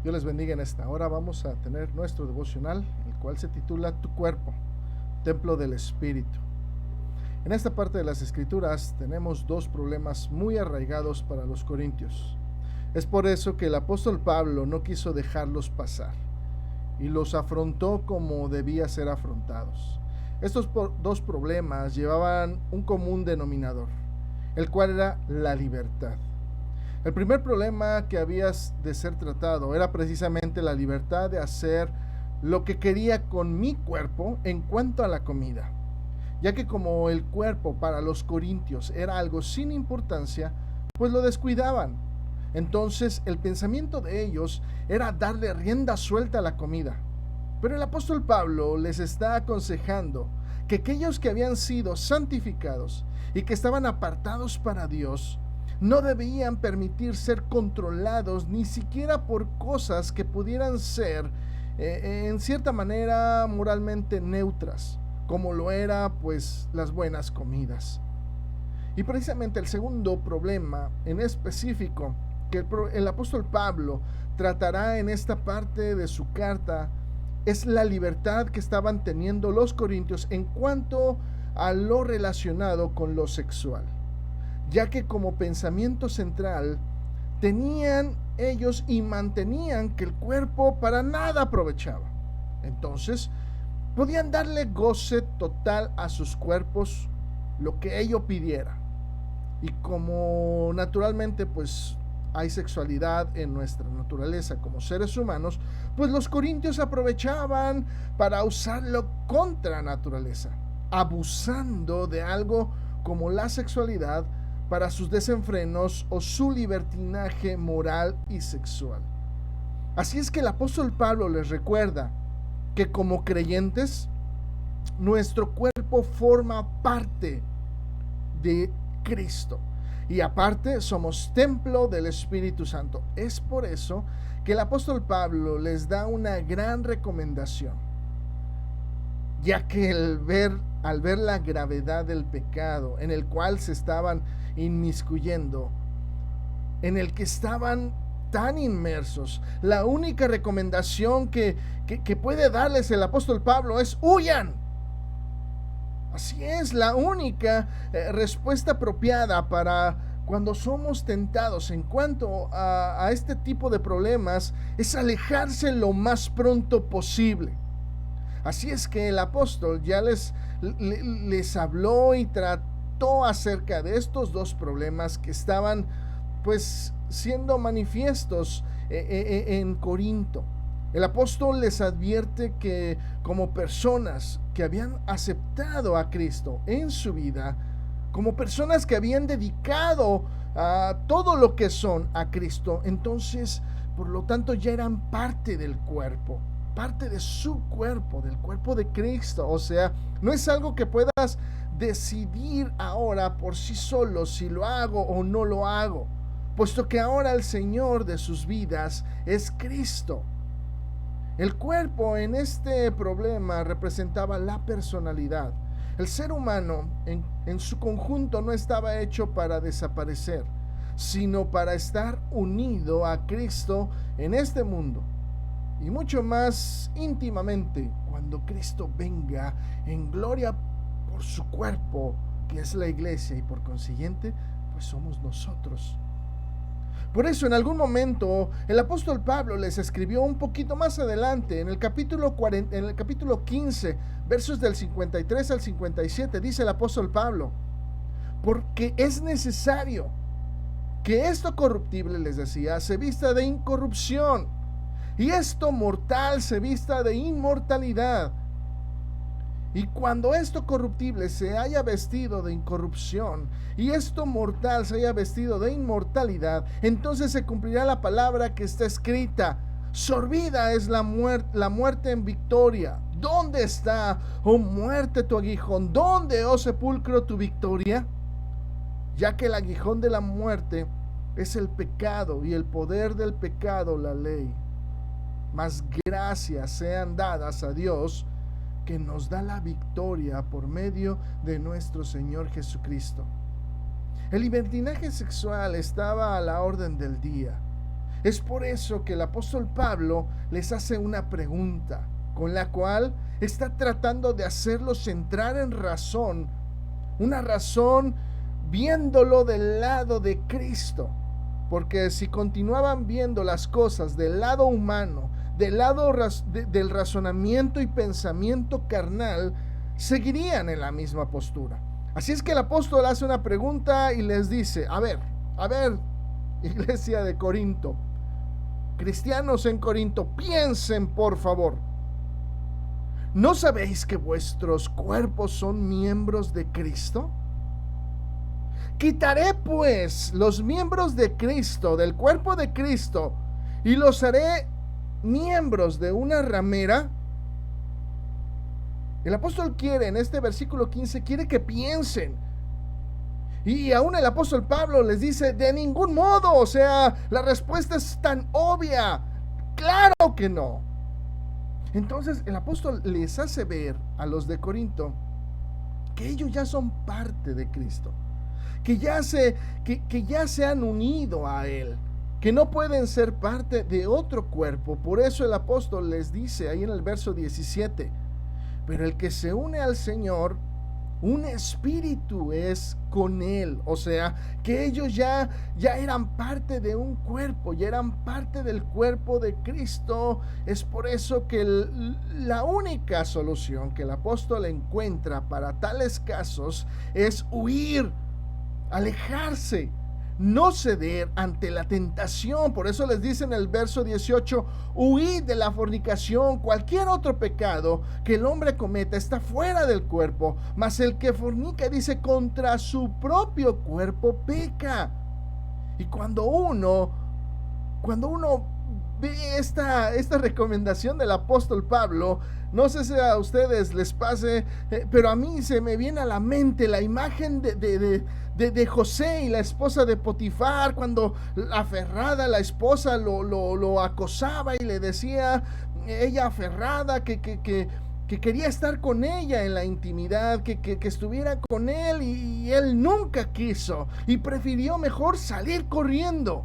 Dios les bendiga en esta hora. Vamos a tener nuestro devocional, el cual se titula Tu cuerpo, templo del Espíritu. En esta parte de las Escrituras tenemos dos problemas muy arraigados para los corintios. Es por eso que el apóstol Pablo no quiso dejarlos pasar y los afrontó como debía ser afrontados. Estos dos problemas llevaban un común denominador, el cual era la libertad. El primer problema que había de ser tratado era precisamente la libertad de hacer lo que quería con mi cuerpo en cuanto a la comida, ya que como el cuerpo para los corintios era algo sin importancia, pues lo descuidaban. Entonces el pensamiento de ellos era darle rienda suelta a la comida. Pero el apóstol Pablo les está aconsejando que aquellos que habían sido santificados y que estaban apartados para Dios no debían permitir ser controlados ni siquiera por cosas que pudieran ser en cierta manera moralmente neutras, como lo era pues las buenas comidas. Y precisamente el segundo problema en específico que el apóstol Pablo tratará en esta parte de su carta es la libertad que estaban teniendo los corintios en cuanto a lo relacionado con lo sexual, ya que como pensamiento central tenían ellos y mantenían que el cuerpo para nada aprovechaba. Entonces podían darle goce total a sus cuerpos, lo que ello pidiera. Y como naturalmente pues hay sexualidad en nuestra naturaleza como seres humanos, pues los corintios aprovechaban para usarlo contra naturaleza, abusando de algo como la sexualidad para sus desenfrenos o su libertinaje moral y sexual. Así es que el apóstol Pablo les recuerda que como creyentes, nuestro cuerpo forma parte de Cristo. Y aparte somos templo del Espíritu Santo. Es por eso que el apóstol Pablo les da una gran recomendación, ya que al ver la gravedad del pecado en el cual se estaban inmiscuyendo, en el que estaban tan inmersos, la única recomendación que puede darles el apóstol Pablo es huyan. Así es, la única respuesta apropiada para cuando somos tentados en cuanto a este tipo de problemas es alejarse lo más pronto posible. Así es que el apóstol ya les habló y trató acerca de estos dos problemas que estaban pues siendo manifiestos en Corinto. El apóstol les advierte que como personas que habían aceptado a Cristo en su vida, como personas que habían dedicado a todo lo que son a Cristo, entonces por lo tanto ya eran parte del cuerpo, parte de su cuerpo, del cuerpo de Cristo. O sea, no es algo que puedas decidir ahora por sí solo si lo hago o no lo hago, puesto que ahora el Señor de sus vidas es Cristo. El cuerpo en este problema representaba la personalidad. El ser humano en su conjunto no estaba hecho para desaparecer, sino para estar unido a Cristo en este mundo. Y mucho más íntimamente cuando Cristo venga en gloria por su cuerpo, que es la iglesia, y por consiguiente, pues somos nosotros. Por eso en algún momento el apóstol Pablo les escribió un poquito más adelante, en el capítulo 15, versos del 53 al 57, dice el apóstol Pablo: porque es necesario que esto corruptible, les decía, se vista de incorrupción, y esto mortal se vista de inmortalidad. Y cuando esto corruptible se haya vestido de incorrupción y esto mortal se haya vestido de inmortalidad, entonces se cumplirá la palabra que está escrita: sorbida es la muerte en victoria. ¿Dónde está, oh muerte, tu aguijón? ¿Dónde, oh sepulcro, tu victoria? Ya que el aguijón de la muerte es el pecado, y el poder del pecado la ley. Mas gracias sean dadas a Dios, que nos da la victoria por medio de nuestro Señor Jesucristo. El libertinaje sexual estaba a la orden del día. Es por eso que el apóstol Pablo les hace una pregunta, con la cual está tratando de hacerlos entrar en razón, una razón viéndolo del lado de Cristo. Porque si continuaban viendo las cosas del lado humano, del lado del razonamiento y pensamiento carnal, seguirían en la misma postura. Así es que el apóstol hace una pregunta y les dice, a ver, iglesia de Corinto, cristianos en Corinto, piensen por favor. ¿No sabéis que vuestros cuerpos son miembros de Cristo? Quitaré pues los miembros de Cristo, del cuerpo de Cristo, y los haré miembros de una ramera. El apóstol quiere, en este versículo 15, quiere que piensen. Y aún el apóstol Pablo les dice, de ningún modo, o sea, la respuesta es tan obvia. Claro que no. Entonces el apóstol les hace ver a los de Corinto que ellos ya son parte de Cristo, que ya se han unido a Él, que no pueden ser parte de otro cuerpo. Por eso el apóstol les dice ahí en el verso 17, pero el que se une al Señor, un espíritu es con Él. O sea, que ellos ya eran parte de un cuerpo, ya eran parte del cuerpo de Cristo. Es por eso que la única solución que el apóstol encuentra para tales casos es huir, alejarse, no ceder ante la tentación. Por eso les dice en el verso 18, huid de la fornicación. Cualquier otro pecado que el hombre cometa está fuera del cuerpo, mas el que fornica, dice, contra su propio cuerpo peca. Y cuando uno ve esta recomendación del apóstol Pablo, no sé si a ustedes les pase, pero a mí se me viene a la mente la imagen de José y la esposa de Potifar, cuando aferrada la esposa lo acosaba y le decía, ella aferrada, que quería estar con ella en la intimidad, que estuviera con él, y él nunca quiso y prefirió mejor salir corriendo.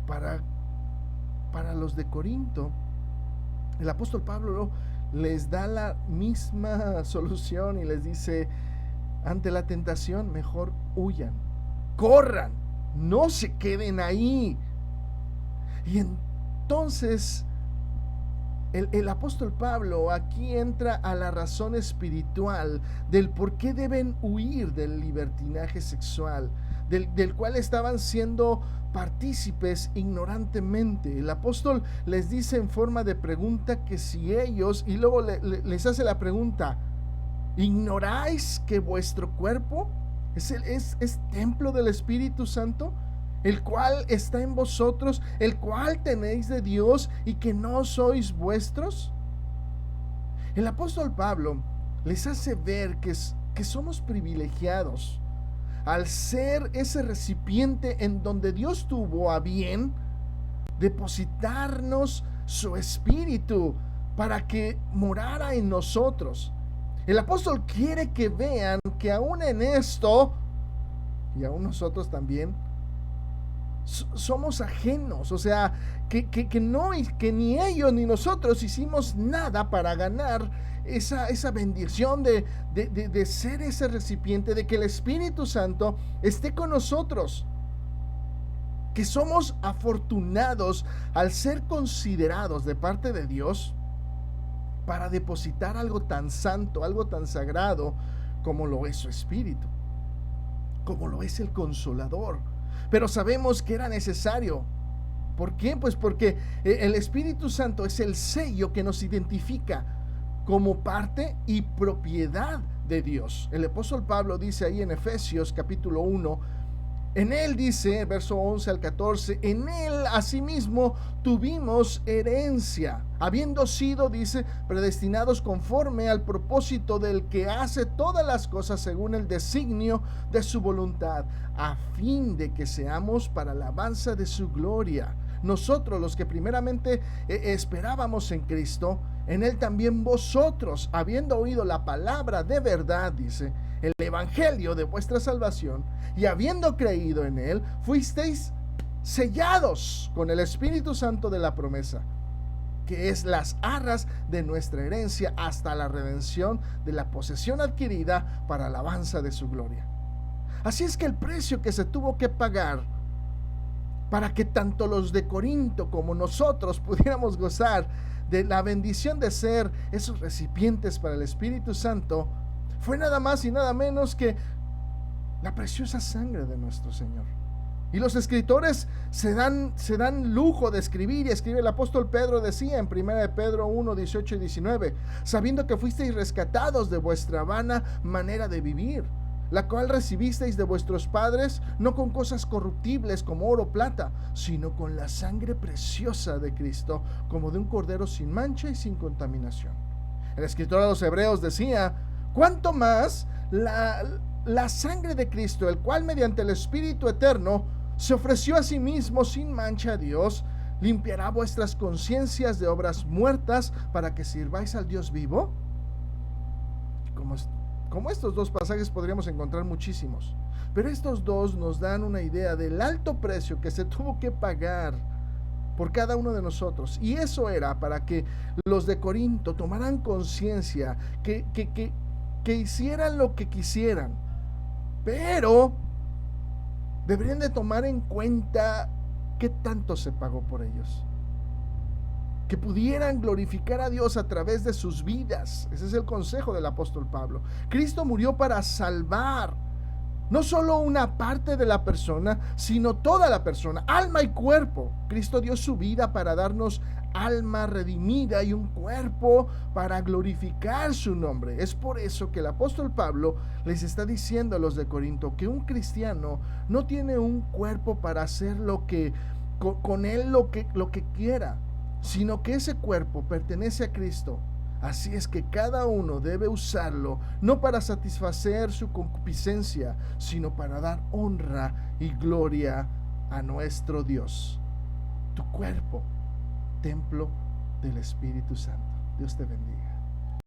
Para los de Corinto, el apóstol Pablo les da la misma solución y les dice, ante la tentación mejor huyan, corran, no se queden ahí. Y entonces el apóstol Pablo aquí entra a la razón espiritual del por qué deben huir del libertinaje sexual, del cual estaban siendo partícipes ignorantemente. El apóstol les dice en forma de pregunta que si ellos, y luego les hace la pregunta, ¿ignoráis que vuestro cuerpo es templo del Espíritu Santo, el cual está en vosotros, el cual tenéis de Dios, y que no sois vuestros? El apóstol Pablo les hace ver que somos privilegiados al ser ese recipiente en donde Dios tuvo a bien depositarnos su espíritu para que morara en nosotros. El apóstol quiere que vean que aún en esto, y aún nosotros también, somos ajenos. O sea, que ni ellos ni nosotros hicimos nada para ganar esa bendición de ser ese recipiente, de que el Espíritu Santo esté con nosotros, que somos afortunados al ser considerados de parte de Dios para depositar algo tan santo, algo tan sagrado como lo es su Espíritu, como lo es el Consolador. Pero sabemos que era necesario. ¿Por qué? Pues porque el Espíritu Santo es el sello que nos identifica como parte y propiedad de Dios. El apóstol Pablo dice ahí en Efesios capítulo 1, en él dice, verso 11 al 14, en él asimismo tuvimos herencia, habiendo sido, dice, predestinados conforme al propósito del que hace todas las cosas según el designio de su voluntad, a fin de que seamos para la alabanza de su gloria. Nosotros, los que primeramente esperábamos en Cristo, en él también vosotros, habiendo oído la palabra de verdad, dice, el evangelio de vuestra salvación, y habiendo creído en él, fuisteis sellados con el Espíritu Santo de la promesa, que es las arras de nuestra herencia hasta la redención de la posesión adquirida para alabanza de su gloria. Así es que el precio que se tuvo que pagar para que tanto los de Corinto como nosotros pudiéramos gozar de la bendición de ser esos recipientes para el Espíritu Santo, fue nada más y nada menos que la preciosa sangre de nuestro Señor. Y los escritores se dan lujo de escribir, y escribe el apóstol Pedro, decía en 1 de Pedro 1, 18 y 19, sabiendo que fuisteis rescatados de vuestra vana manera de vivir, la cual recibisteis de vuestros padres, no con cosas corruptibles como oro o plata, sino con la sangre preciosa de Cristo, como de un cordero sin mancha y sin contaminación. El escritor a los Hebreos decía, cuánto más la sangre de Cristo, el cual mediante el Espíritu eterno se ofreció a sí mismo sin mancha a Dios, limpiará vuestras conciencias de obras muertas para que sirváis al Dios vivo. Como estos dos pasajes podríamos encontrar muchísimos, pero estos dos nos dan una idea del alto precio que se tuvo que pagar por cada uno de nosotros, y eso era para que los de Corinto tomaran conciencia, que hicieran lo que quisieran, pero deberían de tomar en cuenta qué tanto se pagó por ellos, que pudieran glorificar a Dios a través de sus vidas. Ese es el consejo del apóstol Pablo. Cristo murió para salvar no solo una parte de la persona, sino toda la persona, alma y cuerpo. Cristo dio su vida para darnos alma redimida y un cuerpo para glorificar su nombre. Es por eso que el apóstol Pablo les está diciendo a los de Corinto que un cristiano no tiene un cuerpo para hacer con él lo que quiera, sino que ese cuerpo pertenece a Cristo. Así es que cada uno debe usarlo, no para satisfacer su concupiscencia, sino para dar honra y gloria a nuestro Dios. Tu cuerpo, templo del Espíritu Santo. Dios te bendiga.